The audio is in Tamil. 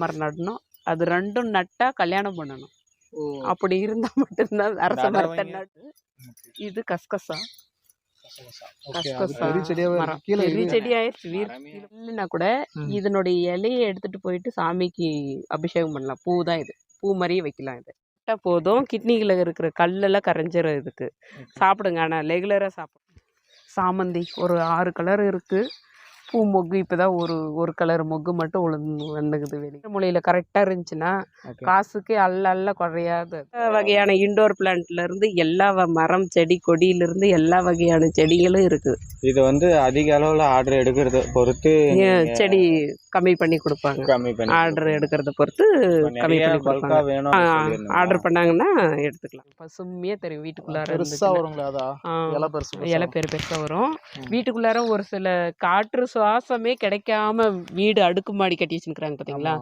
மரம் நடணும். அது 2ம் நட்டா கல்யாணம் பண்ணணும். ஓ அப்படி இருந்தா மட்டும்தான் அரச மரத்தை நட்டு. இது கஸ்கஸா. ஓகே அது கஸ்கஸா பெரிய செடியாவே மரம் இருக்கு கீழே பெரிய இது செடி ஆயிடுச்சு. இல்லைன்னா கூட இதனுடைய இலையை எடுத்துட்டு போயிட்டு சாமிக்கு அபிஷேகம் பண்ணலாம். பூ தான் இது. பூ மாதிரியே வைக்கலாம். இது நட்டா போதும். கிட்னியில் இருக்கிற கல்லெல்லாம் கரைஞ்சிரும். இதுக்கு சாப்பிடுங்க. ஆனால் ரெகுலராக சாப்பிடுங்க. சாமந்தி ஒரு 6 கலர் இருக்கு. பூ மொக்கு இப்போதான் ஒரு கலர் மொக்கு மட்டும் வந்துக்குது வெளியே. மூலையில் கரெக்டாக இருந்துச்சுன்னா காசுக்கு அல்ல குறையாது. வகையான இண்டோர் பிளான்ட்ல இருந்து எல்லா மரம் செடி கொடியிலிருந்து எல்லா வகையான செடிகளும் இருக்குது. இது வந்து அதிக அளவில் ஆர்டர் எடுக்கிறத பொறுத்து செடி கம்மி பண்ணி கொடுப்பாங்க. ஆர்டர் எடுக்கிறத பொறுத்து கம்மி பண்ணி கொடுப்பாங்க. ஆர்டர் பண்ணாங்கன்னா எடுத்துக்கலாம். பசுமையாக தெரியும். வீட்டுக்குள்ளார பெருசா வருங்களா? அதா இலை பெருசு இலை பெருசாக வரும். வீட்டுக்குள்ளார ஒரு சில காற்று சுவாசமே கிடைக்காம வீடு அடுக்குமாடி கட்டி வச்சுருக்குறாங்க பார்த்தீங்களா?